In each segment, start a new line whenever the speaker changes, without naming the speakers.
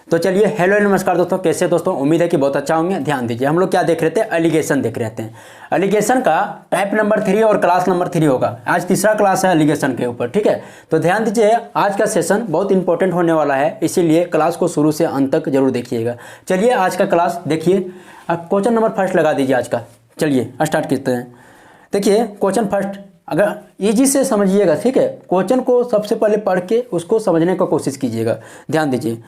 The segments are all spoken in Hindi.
तो चलिए, हेलो नमस्कार दोस्तों, कैसे दोस्तों, उम्मीद है कि बहुत अच्छा होंगे। ध्यान दीजिए, हम लोग क्या देख रहे थे, एलिगेशन देख रहे थे। एलिगेशन का टाइप नंबर 3 और क्लास नंबर 3 होगा। आज तीसरा क्लास है एलिगेशन के ऊपर, ठीक है। तो ध्यान दीजिए, आज का सेशन बहुत इंपॉर्टेंट होने वाला है, इसीलिए क्लास को शुरू से अंत तक जरूर देखिएगा। चलिए आज का क्लास देखिए। अब क्वेश्चन नंबर फर्स्ट लगा दीजिए आज का। चलिए स्टार्ट करते हैं। देखिए क्वेश्चन फर्स्ट, अगर इजी से समझिएगा, ठीक है। क्वेश्चन को सबसे पहले पढ़ के उसको समझने का कोशिश कीजिएगा। ध्यान दीजिए,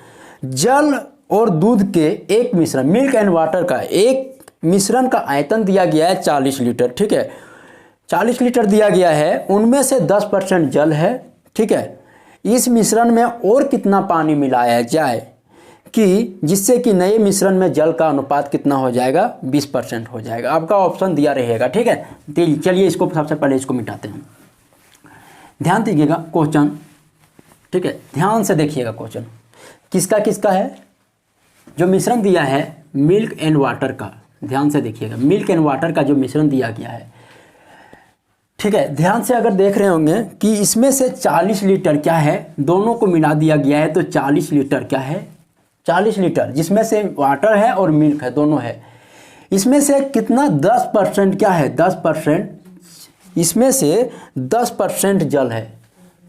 जल और दूध के एक मिश्रण, मिल्क एंड वाटर का एक मिश्रण का आयतन दिया गया है 40 लीटर, ठीक है। 40 लीटर दिया गया है, उनमें से 10% जल है, ठीक है। इस मिश्रण में और कितना पानी मिलाया जाए कि जिससे कि नए मिश्रण में जल का अनुपात कितना हो जाएगा, 20% हो जाएगा। आपका ऑप्शन दिया रहेगा, ठीक है। चलिए इसको सबसे पहले इसको मिटाते हैं। ध्यान दीजिएगा क्वेश्चन, ठीक है, ध्यान से देखिएगा क्वेश्चन किसका किसका है। जो मिश्रण दिया है मिल्क एंड वाटर का, ध्यान से देखिएगा, मिल्क एंड वाटर का जो मिश्रण दिया गया है, ठीक है। ध्यान से अगर देख रहे होंगे कि इसमें से 40 लीटर क्या है, दोनों को मिला दिया गया है, तो 40 लीटर क्या है, 40 लीटर, जिसमें से वाटर है और मिल्क है, दोनों है। इसमें से कितना 10% क्या है, 10%, इसमें से 10% जल है,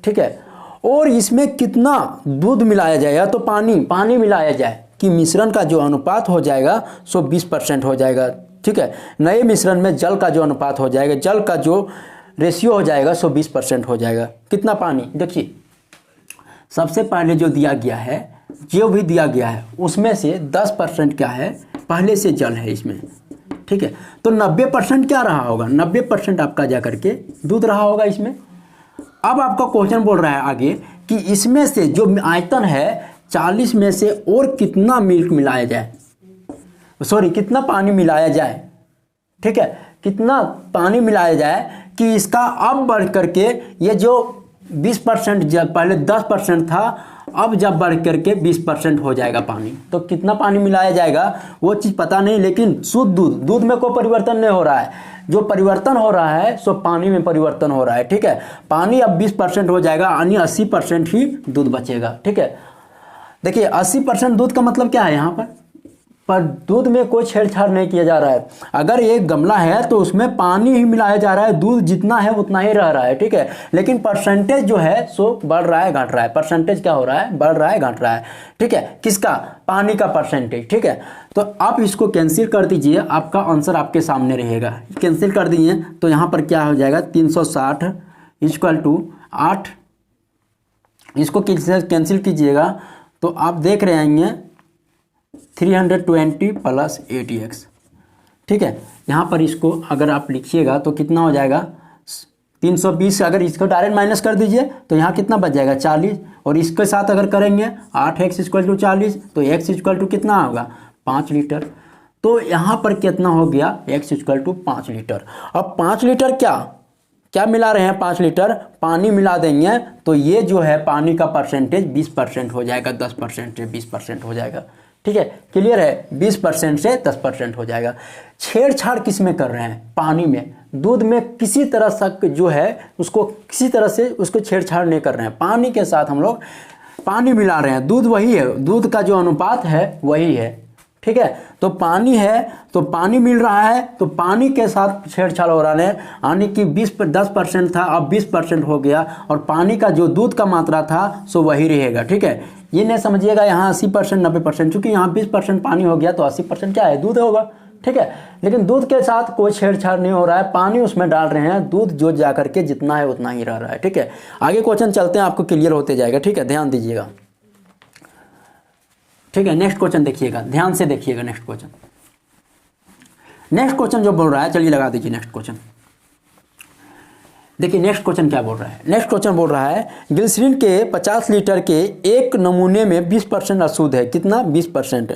ठीक है। और इसमें कितना दूध मिलाया जाए या तो पानी मिलाया जाए कि मिश्रण का जो अनुपात हो जाएगा सो 20% हो जाएगा, ठीक है। नए मिश्रण में जल का जो अनुपात हो जाएगा, जल का जो रेशियो हो जाएगा सो 20% हो जाएगा। कितना पानी, देखिए सबसे पहले जो दिया गया है, जो भी दिया गया है उसमें से 10% क्या है, पहले से जल है इसमें, ठीक है। तो 90% क्या रहा होगा, 90% आपका जा करके दूध रहा होगा इसमें। अब आपका क्वेश्चन बोल रहा है आगे कि इसमें से जो आयतन है 40 में से और कितना मिल्क मिलाया जाए, सॉरी कितना पानी मिलाया जाए, ठीक है, कितना पानी मिलाया जाए कि इसका अब बढ़ करके ये जो 20% जब पहले 10% था, अब जब बढ़ करके 20% हो जाएगा पानी। तो कितना पानी मिलाया जाएगा वो चीज़ पता नहीं, लेकिन शुद्ध दूध में कोई परिवर्तन नहीं हो रहा है। जो परिवर्तन हो रहा है सो पानी में परिवर्तन हो रहा है, ठीक है। पानी अब 20% हो जाएगा, यानी 80% ही दूध बचेगा, ठीक है। देखिए 80% दूध का मतलब क्या है, यहाँ पर दूध में कोई छेड़छाड़ नहीं किया जा रहा है। अगर एक गमला है तो उसमें पानी ही मिलाया जा रहा है, दूध जितना है उतना ही रह रहा है, ठीक है। लेकिन परसेंटेज जो है सो बढ़ रहा है घट रहा है, परसेंटेज क्या हो रहा है, बढ़ रहा है घट रहा है, ठीक है। किसका, पानी का परसेंटेज, ठीक है। तो आप इसको कैंसिल कर दीजिए, आपका आंसर आपके सामने रहेगा। कैंसिल कर दिए तो यहाँ पर क्या हो जाएगा, 360 इक्वल टू 8, इसको कैंसिल कीजिएगा तो आप देख रहे हैं 320 प्लस 80x, ठीक है। यहाँ पर इसको अगर आप लिखिएगा तो कितना हो जाएगा 320। अगर इसको डायरेक्ट माइनस कर दीजिए तो यहाँ कितना बच जाएगा 40, और इसके साथ अगर करेंगे 8x इक्वल टू 40 तो x इक्वल टू कितना होगा 5 लीटर। तो यहाँ पर कितना हो गया, x इक्वल टू 5 लीटर। अब 5 लीटर क्या मिला रहे हैं, 5 लीटर पानी मिला देंगे तो ये जो है पानी का परसेंटेज 20% हो जाएगा, 10% से 20% हो जाएगा, ठीक है। क्लियर है, 20% से 10% हो जाएगा। छेड़छाड़ किस में कर रहे हैं, पानी में, दूध में किसी तरह से जो है उसको किसी तरह से उसको छेड़छाड़ नहीं कर रहे हैं। पानी के साथ हम लोग पानी मिला रहे हैं, दूध वही है, दूध का जो अनुपात है वही है, ठीक है। तो पानी है तो पानी मिल रहा है, तो पानी के साथ छेड़छाड़ हो रहा है, यानी कि 10% था अब 20% हो गया, और पानी का जो दूध का मात्रा था सो वही रहेगा, ठीक है। ये नहीं समझिएगा यहाँ 80% 90%, चूंकि यहाँ 20% पानी हो गया तो 80% क्या है, दूध होगा, ठीक है। लेकिन दूध के साथ कोई छेड़छाड़ नहीं हो रहा है, पानी उसमें डाल रहे हैं, दूध जो जा करके जितना है उतना ही रह रहा है, ठीक है। आगे क्वेश्चन चलते हैं, आपको क्लियर होते जाएगा, ठीक है। ध्यान दीजिएगा, ठीक है। नेक्स्ट क्वेश्चन देखिएगा, ध्यान से देखिएगा। नेक्स्ट क्वेश्चन जो बोल रहा है, चलिए लगा दीजिए नेक्स्ट क्वेश्चन। देखिए नेक्स्ट क्वेश्चन क्या बोल रहा है, नेक्स्ट क्वेश्चन बोल रहा है ग्लिसरीन के 50 लीटर के एक नमूने में 20% अशुद्ध है, कितना 20%।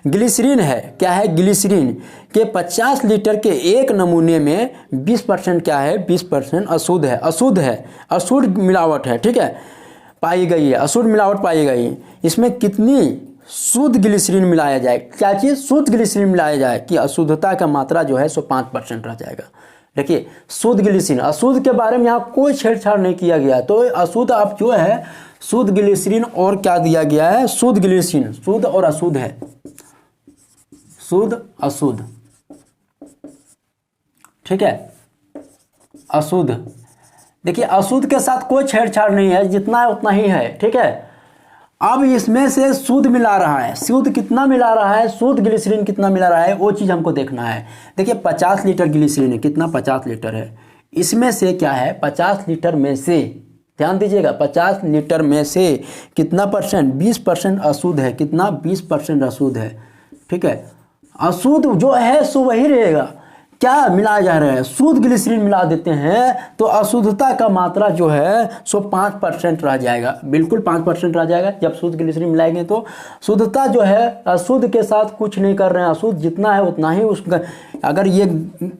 ग्लिसरीन है, क्या है, ग्लिसरीन के 50 लीटर के एक नमूने में 20% क्या है, 20% अशुद्ध है, अशुद्ध मिलावट है, ठीक है, पाई गई है, अशुद्ध मिलावट पाई गई। इसमें कितनी शुद्ध ग्लिसरीन मिलाया जाए, क्या चीज़, शुद्ध ग्लिसरीन मिलाया जाए कि अशुद्धता का मात्रा जो है सो 5% रह जाएगा। देखिए शुद्ध ग्लिसरीन, अशुद्ध के बारे में यहाँ कोई छेड़छाड़ नहीं किया गया, तो अशुद्ध आप जो है शुद्ध ग्लिसरीन और क्या दिया गया है, शुद्ध ग्लिसरीन, शुद्ध और अशुद्ध है, शुद्ध अशुद्ध, ठीक है, अशुद्ध। देखिए अशुद्ध के साथ कोई छेड़छाड़ नहीं है, जितना है उतना ही है, ठीक है। अब इसमें से शुद्ध मिला रहा है, शुद्ध कितना मिला रहा है, शुद्ध ग्लिसरीन कितना मिला रहा है, वो चीज़ हमको देखना है। देखिए 50 लीटर ग्लिसरीन है, कितना 50 लीटर है, इसमें से क्या है 50 लीटर में से, ध्यान दीजिएगा 50 लीटर में से कितना परसेंट, 20% अशुद्ध है, कितना 20% अशुद्ध है, ठीक है। अशुद्ध जो है सो वही रहेगा, क्या मिलाया जा रहा है, शुद्ध ग्लिसरीन मिला देते हैं तो अशुद्धता का मात्रा जो है सो 5% रह जाएगा, बिल्कुल 5% रह जाएगा। जब शुद्ध ग्लिसरीन मिलाएंगे तो शुद्धता जो है अशुद्ध के साथ कुछ नहीं कर रहे हैं, अशुद्ध जितना है उतना ही उसका, अगर ये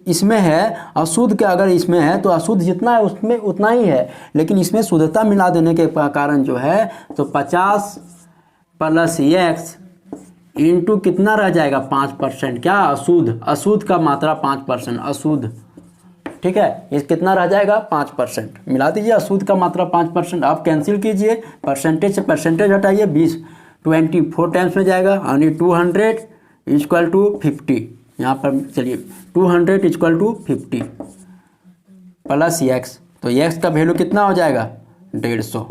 इसमें है अशुद्ध के अगर इसमें है तो अशुद्ध जितना है उसमें उतना ही है, लेकिन इसमें शुद्धता मिला देने के कारण जो है तो 50 + x इंटू कितना रह जाएगा 5%, क्या अशुद्ध, अशुद्ध का मात्रा 5%, अशुद्ध, ठीक है। ये कितना रह जाएगा 5%, मिला दीजिए अशुद्ध का मात्रा 5%। आप कैंसिल कीजिए, परसेंटेज से परसेंटेज हटाइए, 24 टाइम्स में जाएगा, यानी 200 = 50, यहाँ पर चलिए 200 = 50 + x, तो x का वैल्यू कितना हो जाएगा 150,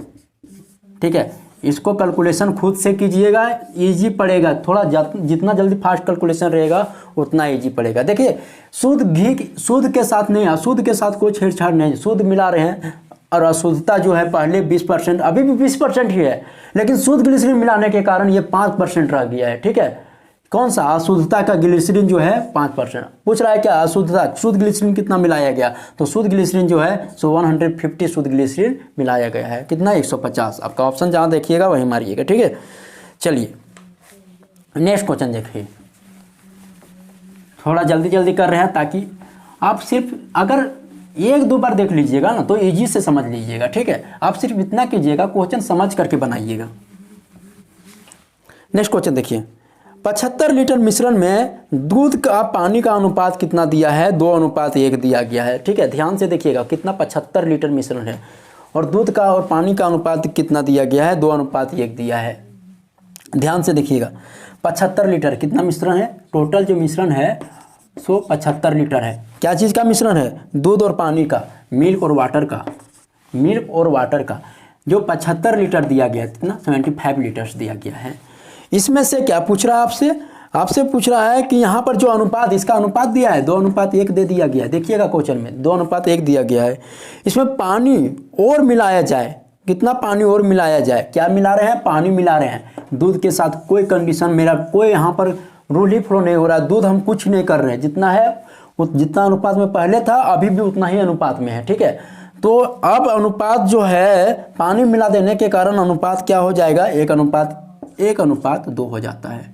ठीक है। इसको कैलकुलेशन खुद से कीजिएगा, इजी पड़ेगा, थोड़ा जितना जल्दी फास्ट कैलकुलेशन रहेगा उतना इजी पड़ेगा। देखिए शुद्ध घी शुद्ध के साथ नहीं, अशुद्ध के साथ कोई छेड़छाड़ नहीं, शुद्ध मिला रहे हैं और अशुद्धता जो है पहले 20%, अभी भी 20% ही है, लेकिन शुद्ध ग्लिसरीन मिलाने के कारण ये 5% रह गया है, ठीक है। कौन सा, अशुद्धता का ग्लिसरीन जो है 5%। पूछ रहा है क्या अशुद्धता, शुद्ध ग्लिसरीन कितना मिलाया गया, तो शुद्ध ग्लिसरीन जो है सो 150 शुद्ध ग्लिसरीन मिलाया गया है, कितना 150। आपका ऑप्शन जहाँ देखिएगा वहीं मारिएगा, ठीक है। चलिए नेक्स्ट क्वेश्चन देखिए, थोड़ा जल्दी जल्दी कर रहे हैं ताकि आप सिर्फ अगर 1-2 बार देख लीजिएगा ना तो ईजी से समझ लीजिएगा, ठीक है। आप सिर्फ इतना कीजिएगा, क्वेश्चन समझ करके बनाइएगा। नेक्स्ट क्वेश्चन देखिए, 75 लीटर मिश्रण में दूध का पानी का अनुपात कितना दिया है, 2:1 दिया गया है, ठीक है। ध्यान से देखिएगा कितना 75 लीटर मिश्रण है और दूध का और पानी का अनुपात कितना दिया गया है, 2:1 दिया है। ध्यान से देखिएगा 75 लीटर कितना मिश्रण है, टोटल जो मिश्रण है सो 75 लीटर है। क्या चीज़ का मिश्रण है, दूध और पानी का, मिल्क और वाटर का, मिल्क और वाटर का, जो 75 लीटर दिया गया, कितना 75 लीटर्स दिया गया है। इसमें से क्या पूछ रहा है आपसे पूछ रहा है कि यहाँ पर जो अनुपात, इसका अनुपात दिया है 2:1 दे दिया गया है। देखिएगा क्वेश्चन में 2:1 दिया गया है। इसमें पानी और मिलाया जाए, कितना पानी और मिलाया जाए, क्या मिला रहे हैं, पानी मिला रहे हैं। दूध के साथ कोई कंडीशन, मेरा कोई यहाँ पर रूल ही फ्लो नहीं हो रहा है, दूध हम कुछ नहीं कर रहे हैं, जितना है जितना अनुपात में पहले था अभी भी उतना ही अनुपात में है, ठीक है। तो अब अनुपात जो है पानी मिला देने के कारण अनुपात क्या हो जाएगा, 1:2 हो जाता है,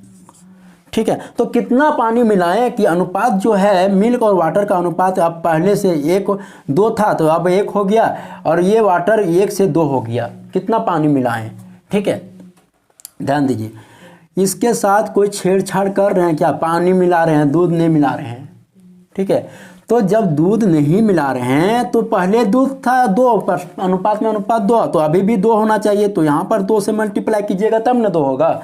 ठीक है। तो कितना पानी मिलाएं कि अनुपात जो है मिल्क और वाटर का अनुपात अब पहले से 1:2 था तो अब 1 हो गया, और ये वाटर 1 से 2 हो गया। कितना पानी मिलाएं, ठीक है। ध्यान दीजिए, इसके साथ कोई छेड़छाड़ कर रहे हैं क्या, पानी मिला रहे हैं, दूध नहीं मिला रहे हैं, ठीक है। तो जब दूध नहीं मिला रहे हैं तो पहले दूध था 2 पर अनुपात में अनुपात 2, तो अभी भी 2 होना चाहिए, तो यहाँ पर 2 से मल्टीप्लाई कीजिएगा तब ना 2 होगा,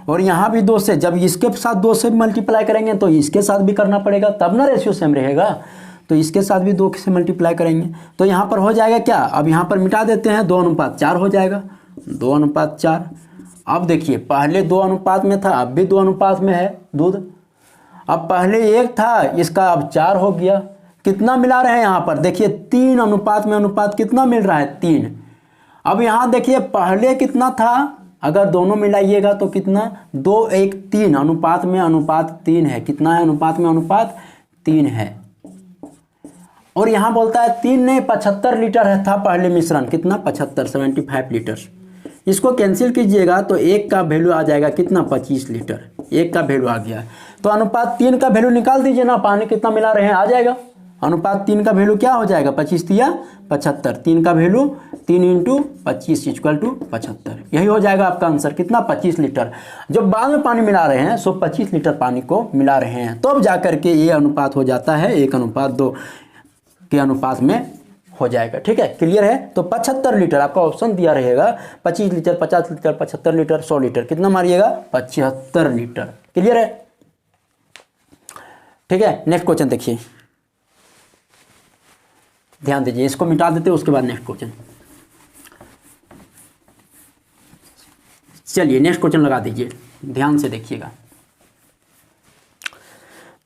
और यहाँ भी 2 से, जब इसके साथ 2 से मल्टीप्लाई करेंगे तो इसके साथ भी करना पड़ेगा, तब ना रेशियो सेम रहेगा। तो इसके साथ भी 2 से मल्टीप्लाई करेंगे तो यहाँ पर हो जाएगा क्या, अब यहाँ पर मिटा देते हैं, 2:4 हो जाएगा, 2:4। अब देखिए पहले 2 अनुपात में था, अब भी 2 अनुपात में है दूध, अब पहले 1 था, इसका अब 4 हो गया। कितना मिला रहे हैं यहाँ पर, देखिए 3 अनुपात में अनुपात कितना मिल रहा है, 3। अब यहाँ देखिए पहले कितना था, अगर दोनों मिलाइएगा तो कितना 2:1 अनुपात में अनुपात 3 है, कितना है अनुपात में अनुपात 3 है। और यहाँ बोलता है 3 नहीं 75 लीटर है था पहले मिश्रण, कितना 75 लीटर। इसको कैंसिल कीजिएगा तो 1 का वैल्यू आ जाएगा कितना 25 लीटर, 1 का वैल्यू आ गया। तो अनुपात 3 का वैल्यू निकाल दीजिए ना, पानी कितना मिला रहे हैं आ जाएगा। अनुपात 3 का वैल्यू क्या हो जाएगा, 25 या 75, 3 का वैल्यू 3 × 25 = 75, यही हो जाएगा आपका आंसर, कितना 25 लीटर। जब बाद में पानी मिला रहे हैं सो 25 लीटर पानी को मिला रहे हैं, तब तो जाकर के ये अनुपात हो जाता है 1:2 के अनुपात में हो जाएगा। ठीक है, क्लियर है। तो 75 लीटर आपका ऑप्शन दिया रहेगा, 25 लीटर, 50 लीटर, 75 लीटर, 100 लीटर, कितना मारिएगा 75 लीटर। क्लियर है। ठीक है, नेक्स्ट क्वेश्चन देखिए, ध्यान दीजिए, इसको मिटा देते हैं, उसके बाद नेक्स्ट क्वेश्चन। चलिए नेक्स्ट क्वेश्चन लगा दीजिए, ध्यान से देखिएगा।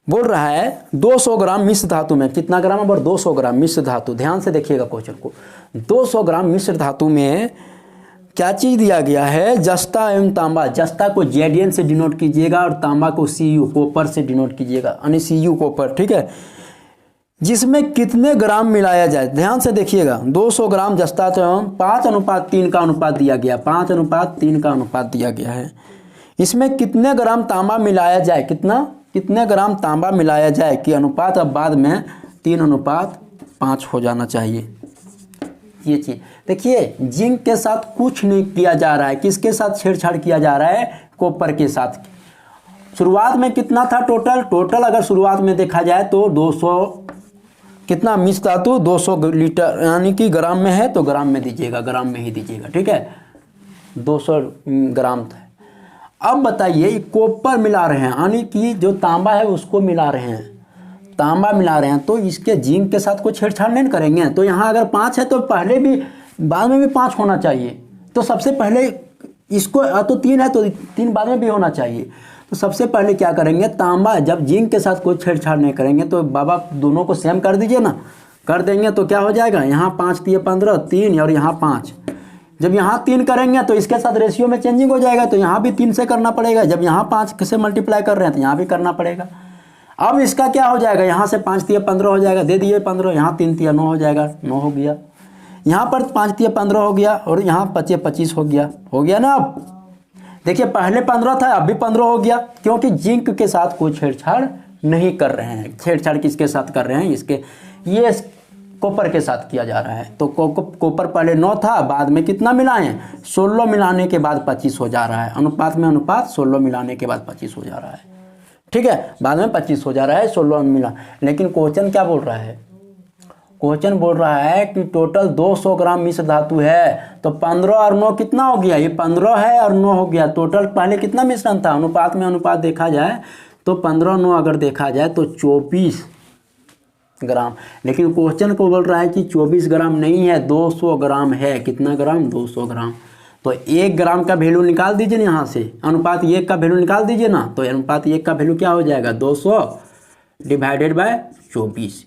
बोल रहा है 200 ग्राम मिश्र धातु में, कितना ग्राम है, 200 ग्राम मिश्र धातु, ध्यान से देखिएगा क्वेश्चन को। 200 ग्राम मिश्र धातु में क्या चीज दिया गया है, जस्ता एवं तांबा। जस्ता को Zn से डिनोट कीजिएगा और तांबा को Cu कॉपर से डिनोट कीजिएगा, यानी Cu कॉपर। ठीक है, जिसमें कितने ग्राम मिलाया जाए, ध्यान से देखिएगा। 200 ग्राम जस्ता एवं 5:3 का अनुपात दिया गया, 5:3 का अनुपात दिया गया है। इसमें कितने ग्राम तांबा मिलाया जाए, कितने ग्राम तांबा मिलाया जाए कि अनुपात अब बाद में 3:5 हो जाना चाहिए। ये चीज देखिए, जिंक के साथ कुछ नहीं किया जा रहा है, किसके साथ छेड़छाड़ किया जा रहा है, कॉपर के साथ। शुरुआत में कितना था टोटल अगर शुरुआत में देखा जाए तो 200 कितना मिश्र धातु 200 लीटर यानी कि ग्राम में है तो ग्राम में दीजिएगा, ग्राम में ही दीजिएगा। ठीक है, 200 ग्राम था। अब बताइए कॉपर मिला रहे हैं, यानी कि जो तांबा है उसको मिला रहे हैं, तांबा मिला रहे हैं, तो इसके जिंक के साथ कोई छेड़छाड़ नहीं करेंगे। तो यहाँ अगर 5 है तो पहले भी बाद में भी 5 होना चाहिए। तो सबसे पहले इसको, तो 3 है तो 3 बाद में भी होना चाहिए। तो सबसे पहले क्या करेंगे, तांबा जब जिंक के साथ कोई छेड़छाड़ नहीं करेंगे तो बाबा दोनों को सेम कर दीजिए ना, कर देंगे तो क्या हो जाएगा, यहाँ 5 दिए 15, 3 और यहाँ 5। जब यहाँ 3 करेंगे तो इसके साथ रेशियो में चेंजिंग हो जाएगा, तो यहाँ भी 3 से करना पड़ेगा। जब यहाँ 5 से मल्टीप्लाई कर रहे हैं तो यहाँ भी करना पड़ेगा। अब इसका क्या हो जाएगा, यहाँ से 5 दिए 15 हो जाएगा, दे दिए 15, यहाँ 3 दिया 9 हो जाएगा, 9 हो गया। यहाँ पर 5 दिए 15 हो गया और यहाँ 25 हो गया ना। अब देखिए पहले 15 था, अब भी 15 हो गया, क्योंकि जिंक के साथ कोई छेड़छाड़ नहीं कर रहे हैं। छेड़छाड़ किसके साथ कर रहे हैं, इसके ये कॉपर के साथ किया जा रहा है। तो कॉपर पहले 9 था, बाद में कितना मिलाएं, 16 मिलाने के बाद 25 हो जा रहा है। अनुपात में अनुपात, 16 मिलाने के बाद 25 हो जा रहा है। ठीक है, बाद में 25 हो जा रहा है, 16 मिला। लेकिन क्वेश्चन क्या बोल रहा है, क्वेश्चन बोल रहा है कि टोटल 200 ग्राम मिश्र धातु है, तो 15 और 9 कितना हो गया, ये 15 है और 9 हो गया। टोटल पहले कितना मिश्रण था, अनुपात में अनुपात देखा जाए तो 15 9 अगर देखा जाए तो 24 ग्राम। लेकिन क्वेश्चन को बोल रहा है कि 24 ग्राम नहीं है, 200 ग्राम है। कितना ग्राम, 200 ग्राम। तो 1 ग्राम का वैल्यू निकाल दीजिए ना, यहाँ से अनुपात 1 का वैल्यू निकाल दीजिए ना, तो अनुपात 1 का वैल्यू क्या हो जाएगा, 200 डिवाइडेड बाय 24।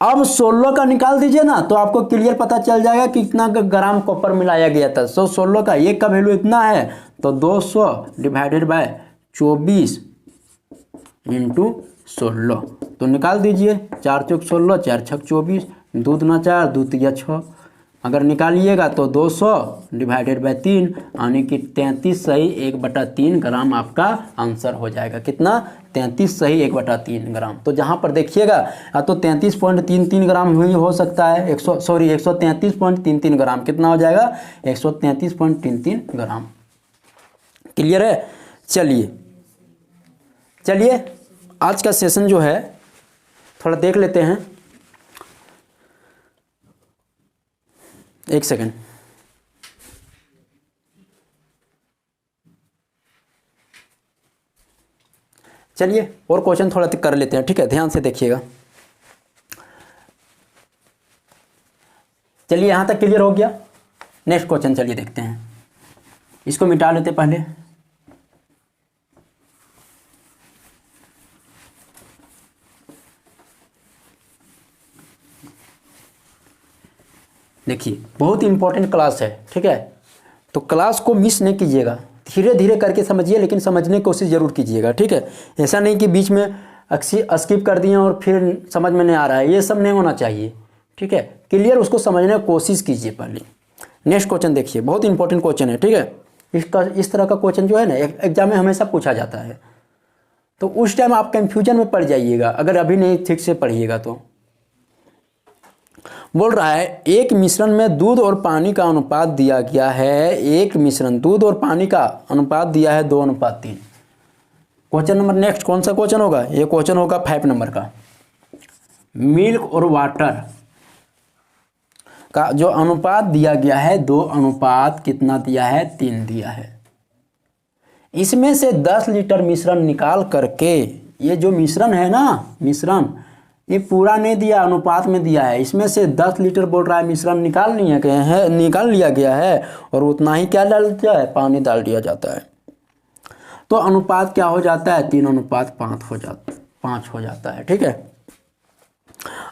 अब 16 का निकाल दीजिए ना, तो आपको क्लियर पता चल जाएगा कि कितना ग्राम कॉपर मिलाया गया था। 16 का 1 का वैल्यू इतना है, तो 200 डिवाइडेड बाय 24 इंटू 16, तो निकाल दीजिए। 4 चौक 16, 4 छक 24, 2 दूना 4, 2 तिया 6। अगर निकालिएगा तो 200 डिवाइडेड बाय 3 यानी कि 33 सही 1/3 ग्राम आपका आंसर हो जाएगा। कितना, 33 सही 1/3 ग्राम। तो जहाँ पर देखिएगा या तो 33.33 ग्राम ही हो सकता है, 133.33 ग्राम। कितना हो जाएगा, 133.33 ग्राम। क्लियर है। चलिए आज का सेशन जो है थोड़ा देख लेते हैं। एक सेकंड, चलिए और क्वेश्चन थोड़ा कर लेते हैं। ठीक है, ध्यान से देखिएगा। चलिए यहाँ तक क्लियर हो गया। नेक्स्ट क्वेश्चन चलिए देखते हैं, इसको मिटा लेते पहले। देखिए बहुत इंपॉर्टेंट क्लास है। ठीक है, तो क्लास को मिस नहीं कीजिएगा, धीरे धीरे करके समझिए, लेकिन समझने की कोशिश जरूर कीजिएगा। ठीक है, ऐसा नहीं कि बीच में स्किप कर दिए और फिर समझ में नहीं आ रहा है, ये सब नहीं होना चाहिए। ठीक है, क्लियर उसको समझने की कोशिश कीजिए पहले। नेक्स्ट क्वेश्चन देखिए, बहुत इंपॉर्टेंट क्वेश्चन है। ठीक है, इस तरह का क्वेश्चन जो है ना एग्जाम में हमेशा पूछा जाता है, तो उस टाइम आप कंफ्यूजन में पड़ जाइएगा अगर अभी नहीं ठीक से पढ़िएगा तो। बोल रहा है एक मिश्रण में दूध और पानी का अनुपात दिया गया है, एक मिश्रण दूध और पानी का अनुपात दिया है 2:3। क्वेश्चन नंबर नेक्स्ट कौन सा क्वेश्चन होगा, ये क्वेश्चन होगा 5 नंबर का। मिल्क और वाटर का जो अनुपात दिया गया है 2 अनुपात कितना दिया है 3 दिया है। इसमें से 10 लीटर मिश्रण निकाल करके, ये जो मिश्रण है ना, मिश्रण ये पूरा नहीं दिया, अनुपात में दिया है। इसमें से 10 लीटर बोल रहा है मिश्रण निकाल लिया गया है और उतना ही क्या डाल दिया है, पानी डाल दिया जाता है। तो अनुपात क्या हो जाता है, 3 अनुपात 5 हो जाता है। ठीक है,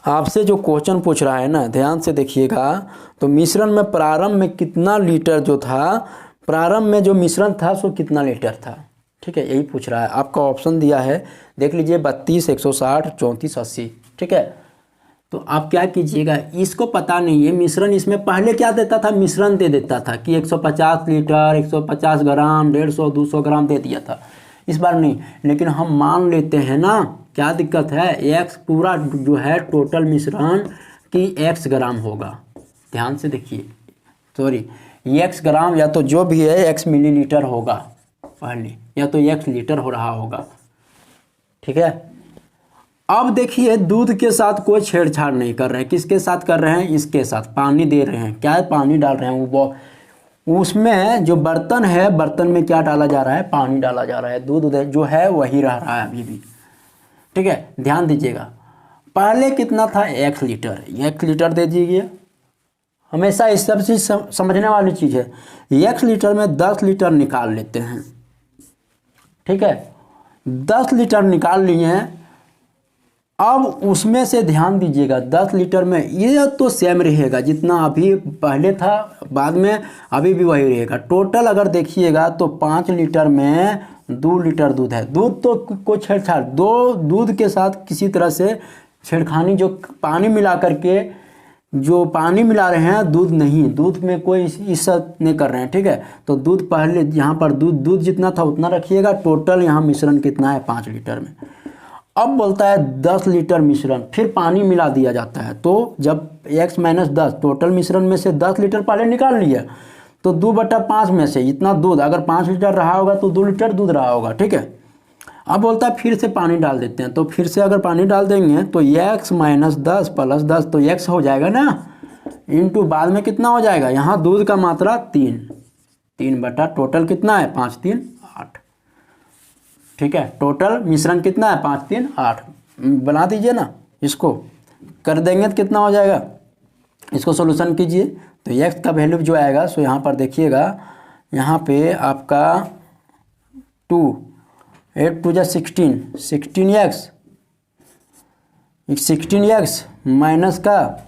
आपसे जो क्वेश्चन पूछ रहा है ना, ध्यान से देखिएगा। तो मिश्रण में प्रारंभ में कितना लीटर जो था, प्रारंभ में जो मिश्रण था सो कितना लीटर था। ठीक है, यही पूछ रहा है। आपका ऑप्शन दिया है, देख लीजिए 32, 160, 34, 80। ठीक है, तो आप क्या कीजिएगा, इसको पता नहीं है मिश्रण, इसमें पहले क्या देता था, मिश्रण दे देता था कि 150 लीटर, 150 ग्राम, 150, 200 ग्राम दे दिया था। इस बार नहीं, लेकिन हम मान लेते हैं ना, क्या दिक्कत है, एक्स पूरा जो है टोटल मिश्रण की एक्स ग्राम होगा। ध्यान से देखिए, सॉरी एक्स ग्राम या तो जो भी है एक्स मिलीलीटर होगा पहले, या तो एक्स लीटर हो रहा होगा। ठीक है, अब देखिए दूध के साथ कोई छेड़छाड़ नहीं कर रहे हैं। किसके साथ कर रहे हैं, इसके साथ पानी दे रहे हैं। क्या है, पानी डाल रहे हैं। वो उसमें जो बर्तन है, बर्तन में क्या डाला जा रहा है, पानी डाला जा रहा है। दूध जो है वही रह रहा है अभी भी। ठीक है, ध्यान दीजिएगा। पहले कितना था, 1 लीटर, 1 लीटर दे दीजिए। हमेशा इस सब चीज़ समझने वाली चीज़ है। 1 लीटर में 10 लीटर निकाल लेते हैं। ठीक है, 10 लीटर निकाल लिए हैं। अब उसमें से ध्यान दीजिएगा, 10 लीटर में ये तो सेम रहेगा जितना अभी पहले था, बाद में अभी भी वही रहेगा। टोटल अगर देखिएगा तो 5 लीटर में 2 लीटर दूध है। दूध तो कोई छेड़छाड़, दो दूध के साथ किसी तरह से छेड़खानी, जो पानी मिला करके जो पानी मिला रहे हैं, दूध नहीं, दूध में कोई इससे नहीं कर रहे हैं। ठीक है, तो दूध पहले यहाँ पर दूध जितना था उतना रखिएगा। टोटल यहाँ मिश्रण कितना है, 5 लीटर में। अब बोलता है 10 लीटर मिश्रण, फिर पानी मिला दिया जाता है। तो जब x - 10 टोटल मिश्रण में से 10 लीटर पहले निकाल लिया, तो 2/5 में से इतना दूध, अगर 5 लीटर रहा होगा तो 2 लीटर दूध रहा होगा। ठीक है, अब बोलता है फिर से पानी डाल देते हैं। तो फिर से अगर पानी डाल देंगे तो x - 10 + 10 तो x हो जाएगा ना, इंटू बाद में कितना हो जाएगा, यहाँ दूध का मात्रा 3 बटा टोटल कितना है, 5 3 8। ठीक है, टोटल मिश्रण कितना है, 5 3 8। बना दीजिए ना, इसको कर देंगे तो कितना हो जाएगा, इसको सोल्यूशन कीजिए। तो x का वैल्यू जो आएगा सो यहाँ पर देखिएगा, यहाँ पे आपका 2 8 2 16x, 16x माइनस का,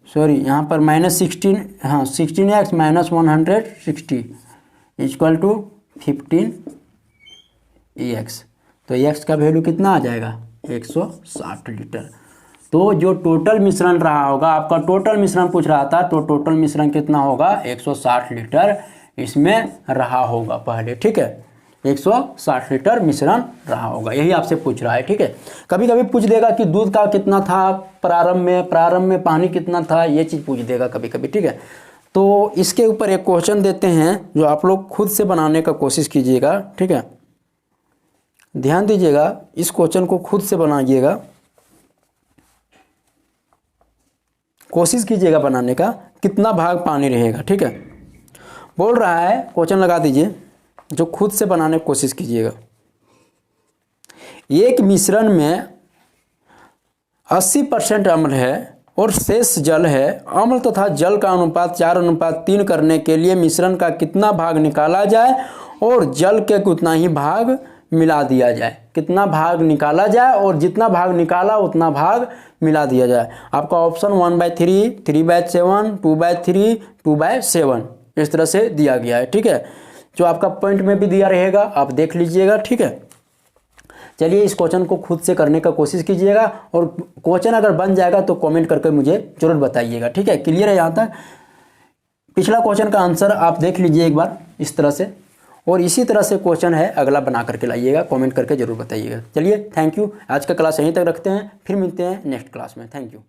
सॉरी यहाँ पर -16, हाँ 16x - 160 इक्वल टू 15x। तो x का वैल्यू कितना आ जाएगा, 160 लीटर। तो जो टोटल मिश्रण रहा होगा, आपका टोटल मिश्रण पूछ रहा था, तो टोटल मिश्रण कितना होगा, 160 लीटर इसमें रहा होगा पहले। ठीक है, 160 लीटर मिश्रण रहा होगा, यही आपसे पूछ रहा है। ठीक है, कभी कभी पूछ देगा कि दूध का कितना था प्रारंभ में पानी कितना था, ये चीज़ पूछ देगा कभी कभी। ठीक है, तो इसके ऊपर एक क्वेश्चन देते हैं जो आप लोग खुद से बनाने का कोशिश कीजिएगा। ठीक है, ध्यान दीजिएगा, इस क्वेश्चन को खुद से बनाइएगा, कोशिश कीजिएगा बनाने का, कितना भाग पानी रहेगा। ठीक है, बोल रहा है, क्वेश्चन लगा दीजिए, जो खुद से बनाने की कोशिश कीजिएगा। एक मिश्रण में 80% अम्ल है और शेष जल है। अम्ल तथा जल का अनुपात 4:3 करने के लिए मिश्रण का कितना भाग निकाला जाए और जल के उतना ही भाग मिला दिया जाए। कितना भाग निकाला जाए और जितना भाग निकाला उतना भाग मिला दिया जाए। आपका ऑप्शन 1/3, 3/7, 2/3, 2/7 इस तरह से दिया गया है। ठीक है, जो आपका पॉइंट में भी दिया रहेगा, आप देख लीजिएगा। ठीक है, चलिए इस क्वेश्चन को खुद से करने का कोशिश कीजिएगा, और क्वेश्चन अगर बन जाएगा तो कमेंट करके मुझे जरूर बताइएगा। ठीक है, क्लियर है यहाँ तक। पिछला क्वेश्चन का आंसर आप देख लीजिए एक बार इस तरह से, और इसी तरह से क्वेश्चन है अगला बना करके लाइएगा, कमेंट करके जरूर बताइएगा। चलिए थैंक यू, आज का क्लास यहीं तक रखते हैं, फिर मिलते हैं नेक्स्ट क्लास में। Thank you.